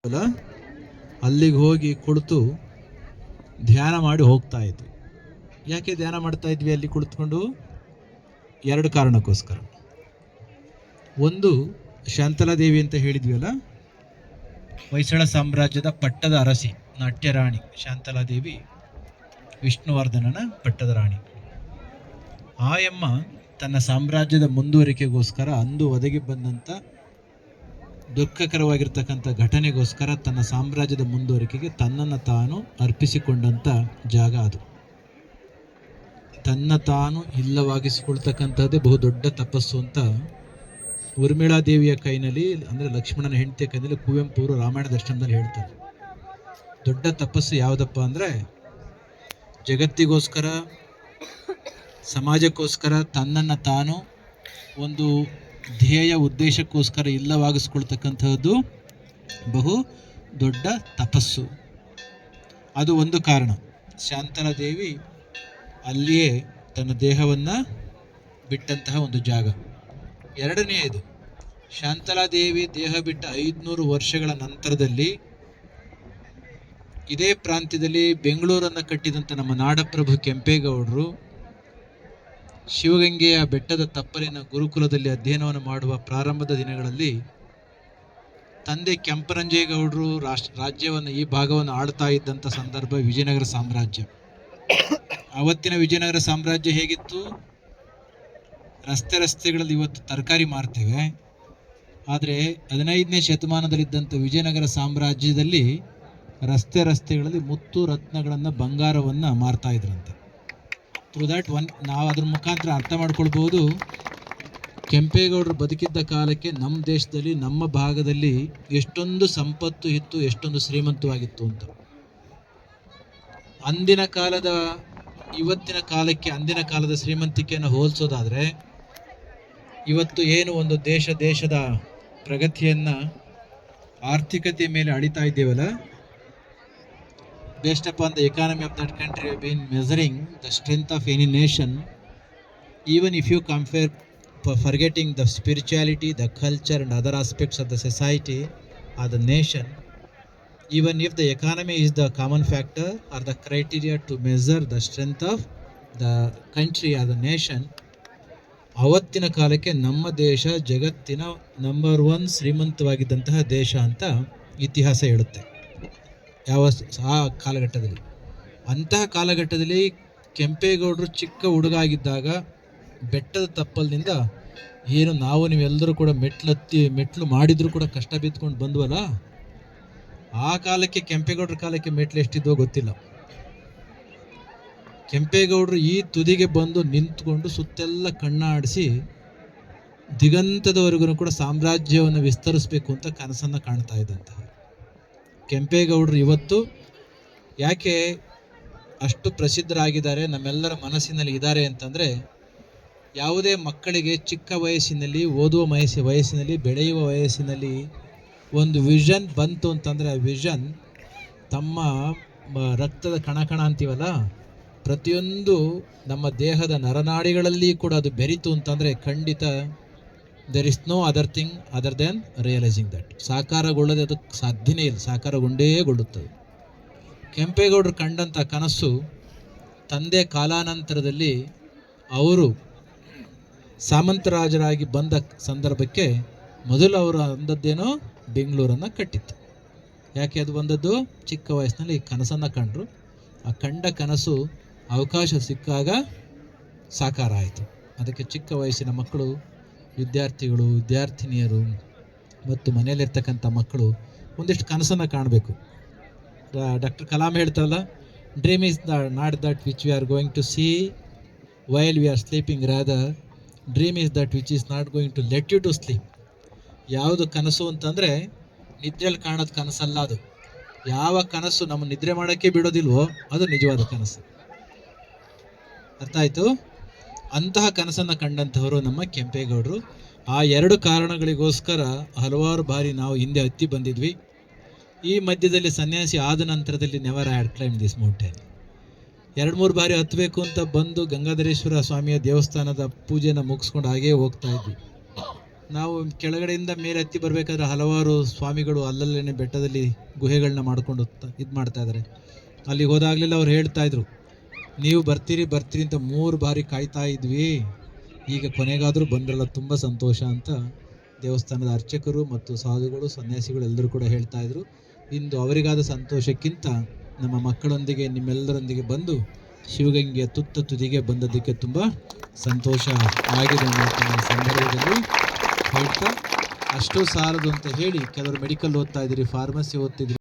ಅಲ್ಲ, ಅಲ್ಲಿಗೆ ಹೋಗಿ ಕುಳಿತು ಧ್ಯಾನ ಮಾಡಿ ಹೋಗ್ತಾ ಇದ್ವಿ. ಯಾಕೆ ಧ್ಯಾನ ಮಾಡ್ತಾ ಇದ್ವಿ ಅಲ್ಲಿ ಕುಳಿತುಕೊಂಡು? ಎರಡು ಕಾರಣಕ್ಕೋಸ್ಕರ. ಒಂದು, ಶಾಂತಲಾದೇವಿ ಅಂತ ಹೇಳಿದ್ವಿ ಅಲ್ಲ, ಹೊಯ್ಸಳ ಸಾಮ್ರಾಜ್ಯದ ಪಟ್ಟದ ಅರಸಿ, ನಾಟ್ಯರಾಣಿ ಶಾಂತಲಾದೇವಿ, ವಿಷ್ಣುವರ್ಧನನ ಪಟ್ಟದ ರಾಣಿ. ಆಯಮ್ಮ ತನ್ನ ಸಾಮ್ರಾಜ್ಯದ ಮುಂದುವರಿಕೆಗೋಸ್ಕರ ಅಂದು ಒದಗಿ ಬಂದಂಥ ದುಃಖಕರವಾಗಿರ್ತಕ್ಕಂಥ ಘಟನೆಗೋಸ್ಕರ ತನ್ನ ಸಾಮ್ರಾಜ್ಯದ ಮುಂದುವರಿಕೆಗೆ ತನ್ನನ್ನು ತಾನು ಅರ್ಪಿಸಿಕೊಂಡಂಥ ಜಾಗ ಅದು. ತನ್ನ ತಾನು ಇಲ್ಲವಾಗಿಸಿಕೊಳ್ತಕ್ಕಂಥದ್ದೇ ಬಹುದೊಡ್ಡ ತಪಸ್ಸು ಅಂತ ಊರ್ಮಿಳಾದೇವಿಯ ಕೈನಲ್ಲಿ, ಅಂದರೆ ಲಕ್ಷ್ಮಣನ ಹೆಂಡತಿಯ ಕೈನಲ್ಲಿ ಕುವೆಂಪು ಅವರು ರಾಮಾಯಣ ದರ್ಶನದಲ್ಲಿ ಹೇಳ್ತಾರೆ. ದೊಡ್ಡ ತಪಸ್ಸು ಯಾವುದಪ್ಪ ಅಂದರೆ ಜಗತ್ತಿಗೋಸ್ಕರ, ಸಮಾಜಕ್ಕೋಸ್ಕರ ತನ್ನನ್ನು ತಾನು ಒಂದು ಧ್ಯೇಯ ಉದ್ದೇಶಕ್ಕೋಸ್ಕರ ಇಲ್ಲವಾಗಿಸ್ಕೊಳ್ತಕ್ಕಂಥದ್ದು ಬಹು ದೊಡ್ಡ ತಪಸ್ಸು. ಅದು ಒಂದು ಕಾರಣ. ಶಾಂತಲಾದೇವಿ ಅಲ್ಲಿಯೇ ತನ್ನ ದೇಹವನ್ನು ಬಿಟ್ಟಂತಹ ಒಂದು ಜಾಗ. ಎರಡನೆಯದು, ಶಾಂತಲಾದೇವಿ ದೇಹ ಬಿಟ್ಟ 500 ವರ್ಷಗಳ ನಂತರದಲ್ಲಿ ಇದೇ ಪ್ರಾಂತ್ಯದಲ್ಲಿ ಬೆಂಗಳೂರನ್ನು ಕಟ್ಟಿದಂಥ ನಮ್ಮ ನಾಡಪ್ರಭು ಕೆಂಪೇಗೌಡರು ಶಿವಗಂಗೆಯ ಬೆಟ್ಟದ ತಪ್ಪಲಿನ ಗುರುಕುಲದಲ್ಲಿ ಅಧ್ಯಯನವನ್ನು ಮಾಡುವ ಪ್ರಾರಂಭದ ದಿನಗಳಲ್ಲಿ ತಂದೆ ಕೆಂಪರಂಜೇಗೌಡರು ರಾಜ್ಯವನ್ನು, ಈ ಭಾಗವನ್ನು ಆಳ್ತಾ ಇದ್ದಂಥ ಸಂದರ್ಭ ವಿಜಯನಗರ ಸಾಮ್ರಾಜ್ಯ. ಅವತ್ತಿನ ವಿಜಯನಗರ ಸಾಮ್ರಾಜ್ಯ ಹೇಗಿತ್ತು? ರಸ್ತೆಗಳಲ್ಲಿ ಇವತ್ತು ತರಕಾರಿ ಮಾರ್ತೇವೆ, ಆದರೆ 15ನೇ ಶತಮಾನದಲ್ಲಿದ್ದಂಥ ವಿಜಯನಗರ ಸಾಮ್ರಾಜ್ಯದಲ್ಲಿ ರಸ್ತೆಗಳಲ್ಲಿ ಮುತ್ತು ರತ್ನಗಳನ್ನು, ಬಂಗಾರವನ್ನು ಮಾರ್ತಾ ಇದ್ರಂತೆ. ಥ್ರೂ ದ್ಯಾಟ್ ನಾವು ಅದ್ರ ಮುಖಾಂತರ ಅರ್ಥ ಮಾಡ್ಕೊಳ್ಬೋದು ಕೆಂಪೇಗೌಡರು ಬದುಕಿದ್ದ ಕಾಲಕ್ಕೆ ನಮ್ಮ ದೇಶದಲ್ಲಿ, ನಮ್ಮ ಭಾಗದಲ್ಲಿ ಎಷ್ಟೊಂದು ಸಂಪತ್ತು ಇತ್ತು, ಎಷ್ಟೊಂದು ಶ್ರೀಮಂತವಾಗಿತ್ತು ಅಂತ. ಅಂದಿನ ಕಾಲದ ಇವತ್ತಿನ ಕಾಲಕ್ಕೆ, ಅಂದಿನ ಕಾಲದ ಶ್ರೀಮಂತಿಕೆಯನ್ನು ಹೋಲಿಸೋದಾದರೆ, ಇವತ್ತು ಏನು ಒಂದು ದೇಶದ ಪ್ರಗತಿಯನ್ನು ಆರ್ಥಿಕತೆಯ ಮೇಲೆ ಅಳಿತಾ ಇದ್ದೇವಲ್ಲ, based upon the economy of that country, have been measuring the strength of any nation. Even if you compare, forgetting the spirituality, the culture and other aspects of the society or the nation, even if the economy is the common factor or the criteria to measure the strength of the country or the nation, ಅವತ್ತಿನ ಕಾಲಕ್ಕೆ ನಮ್ಮ ದೇಶ ಜಗತ್ತಿನ number 1 ಶ್ರೀಮಂತವಾಗಿದ್ದಂತಹ ದೇಶ ಅಂತ ಇತಿಹಾಸ ಹೇಳುತ್ತೆ. ಆ ಕಾಲಘಟ್ಟದಲ್ಲಿ, ಅಂತಹ ಕಾಲಘಟ್ಟದಲ್ಲಿ ಕೆಂಪೇಗೌಡರು ಚಿಕ್ಕ ಹುಡುಗ ಆಗಿದ್ದಾಗ ಬೆಟ್ಟದ ತಪ್ಪಲಿನಿಂದ ಏನು ನಾವು ನೀವೆಲ್ಲರೂ ಕೂಡ ಮೆಟ್ಲು ಮಾಡಿದರೂ ಕೂಡ ಕಷ್ಟ ಬಿದ್ದುಕೊಂಡು ಬಂದ್ವಲ್ಲ, ಆ ಕಾಲಕ್ಕೆ ಕೆಂಪೇಗೌಡರ ಕಾಲಕ್ಕೆ ಮೆಟ್ಲು ಎಷ್ಟಿದ್ವೋ ಗೊತ್ತಿಲ್ಲ. ಕೆಂಪೇಗೌಡರು ಈ ತುದಿಗೆ ಬಂದು ನಿಂತ್ಕೊಂಡು ಸುತ್ತೆಲ್ಲ ಕಣ್ಣಾಡಿಸಿ ದಿಗಂತದವರೆಗೂ ಕೂಡ ಸಾಮ್ರಾಜ್ಯವನ್ನು ವಿಸ್ತರಿಸಬೇಕು ಅಂತ ಕನಸನ್ನು ಕಾಣ್ತಾ ಇದ್ದಂತಹ ಕೆಂಪೇಗೌಡರು ಇವತ್ತು ಯಾಕೆ ಅಷ್ಟು ಪ್ರಸಿದ್ಧರಾಗಿದ್ದಾರೆ, ನಮ್ಮೆಲ್ಲರ ಮನಸ್ಸಿನಲ್ಲಿ ಇದ್ದಾರೆ ಅಂತಂದರೆ, ಯಾವುದೇ ಮಕ್ಕಳಿಗೆ ಚಿಕ್ಕ ವಯಸ್ಸಿನಲ್ಲಿ, ಓದುವ ವಯಸ್ಸಿನಲ್ಲಿ, ಬೆಳೆಯುವ ವಯಸ್ಸಿನಲ್ಲಿ ಒಂದು ವಿಷನ್ ಬಂತು ಅಂತಂದರೆ, ಆ ವಿಷನ್ ತಮ್ಮ ರಕ್ತದ ಕಣ ಅಂತೀವಲ್ಲ, ಪ್ರತಿಯೊಂದು ನಮ್ಮ ದೇಹದ ನರನಾಡಿಗಳಲ್ಲಿ ಕೂಡ ಅದು ಬೆರೀತು ಅಂತಂದರೆ ಖಂಡಿತ there is no other thing other than realising that. ಸಾಕಾರಗೊಳ್ಳದೆ ಅದಕ್ಕೆ ಸಾಧ್ಯನೇ ಇಲ್ಲ, ಸಾಕಾರಗೊಂಡೇಗೊಳ್ಳುತ್ತದೆ. ಕೆಂಪೇಗೌಡರು ಕಂಡಂಥ ಕನಸು ತಂದೆ ಕಾಲಾನಂತರದಲ್ಲಿ ಅವರು ಸಾಮಂತರಾಜರಾಗಿ ಬಂದ ಸಂದರ್ಭಕ್ಕೆ ಮೊದಲು ಅವರು ಅಂದದ್ದೇನೋ ಬೆಂಗಳೂರನ್ನು ಕಟ್ಟಿತ್ತು. ಯಾಕೆ ಅದು ಬಂದದ್ದು? ಚಿಕ್ಕ ವಯಸ್ಸಿನಲ್ಲಿ ಕನಸನ್ನು ಕಂಡರು. ಆ ಕಂಡ ಕನಸು ಅವಕಾಶ ಸಿಕ್ಕಾಗ ಸಾಕಾರ ಆಯಿತು. ಅದಕ್ಕೆ ಚಿಕ್ಕ ವಯಸ್ಸಿನ ಮಕ್ಕಳು, ವಿದ್ಯಾರ್ಥಿಗಳು, ವಿದ್ಯಾರ್ಥಿನಿಯರು ಮತ್ತು ಮನೆಯಲ್ಲಿರ್ತಕ್ಕಂಥ ಮಕ್ಕಳು ಒಂದಿಷ್ಟು ಕನಸನ್ನು ಕಾಣಬೇಕು. ಡಾಕ್ಟರ್ ಕಲಾಂ ಹೇಳ್ತಾರಲ್ಲ, dream is not that which we are going to see while we are sleeping, rather dream is that which is not going to let you to sleep. ಯಾವುದು ಕನಸು ಅಂತಂದರೆ ನಿದ್ರೆಯಲ್ಲಿ ಕಾಣೋದು ಕನಸಲ್ಲ. ಅದು ಯಾವ ಕನಸು ನಮ್ಮ ನಿದ್ರೆ ಮಾಡೋಕ್ಕೆ ಬಿಡೋದಿಲ್ವೋ ಅದು ನಿಜವಾದ ಕನಸು. ಅರ್ಥ ಆಯಿತು? ಅಂತಹ ಕನಸನ್ನು ಕಂಡಂಥವರು ನಮ್ಮ ಕೆಂಪೇಗೌಡರು. ಆ ಎರಡು ಕಾರಣಗಳಿಗೋಸ್ಕರ ಹಲವಾರು ಬಾರಿ ನಾವು ಹಿಂದೆ ಹತ್ತಿ ಬಂದಿದ್ವಿ. ಈ ಮಧ್ಯದಲ್ಲಿ ಸನ್ಯಾಸಿ ಆದ ನಂತರದಲ್ಲಿ never had climb this mountain. 2-3 ಬಾರಿ ಹತ್ತಬೇಕು ಅಂತ ಬಂದು ಗಂಗಾಧರೇಶ್ವರ ಸ್ವಾಮಿಯ ದೇವಸ್ಥಾನದ ಪೂಜೆನ ಮುಗಿಸ್ಕೊಂಡು ಹಾಗೇ ಹೋಗ್ತಾ ಇದ್ವಿ. ನಾವು ಕೆಳಗಡೆಯಿಂದ ಮೇಲೆ ಹತ್ತಿ ಬರಬೇಕಾದ್ರೆ ಹಲವಾರು ಸ್ವಾಮಿಗಳು ಅಲ್ಲಲ್ಲೇ ಬೆಟ್ಟದಲ್ಲಿ ಗುಹೆಗಳನ್ನ ಮಾಡ್ಕೊಂಡು ಇದು ಮಾಡ್ತಾ ಇದ್ದಾರೆ. ಅಲ್ಲಿ ಹೋದಾಗಲೆಲ್ಲ ಅವ್ರು ಹೇಳ್ತಾ ಇದ್ರು, ನೀವು ಬರ್ತೀರಿ ಬರ್ತೀರಿ ಅಂತ 3 ಬಾರಿ ಕಾಯ್ತಾ ಇದ್ವಿ, ಈಗ ಕೊನೆಗಾದರೂ ಬಂದ್ರಲ್ಲ, ತುಂಬ ಸಂತೋಷ ಅಂತ ದೇವಸ್ಥಾನದ ಅರ್ಚಕರು ಮತ್ತು ಸಾಧುಗಳು ಸನ್ಯಾಸಿಗಳು ಎಲ್ಲರೂ ಕೂಡ ಹೇಳ್ತಾ ಇದ್ರು. ಇಂದು ಅವರಿಗಾದ ಸಂತೋಷಕ್ಕಿಂತ ನಮ್ಮ ಮಕ್ಕಳೊಂದಿಗೆ ನಿಮ್ಮೆಲ್ಲರೊಂದಿಗೆ ಬಂದು ಶಿವಗಂಗೆಯ ತುದಿಗೆ ಬಂದದ್ದಕ್ಕೆ ತುಂಬ ಸಂತೋಷ ಆಗಿದೆ ಅನ್ನೋ ಸಂದರ್ಭದಲ್ಲಿ ಹೇಳ್ತಾ, ಅಷ್ಟು ಸಾಲದು ಅಂತ ಹೇಳಿ ಕೆಲವರು ಮೆಡಿಕಲ್ ಓದ್ತಾ ಇದ್ದೀರಿ, ಫಾರ್ಮಸಿ ಓದ್ತಿದ್ರಿ.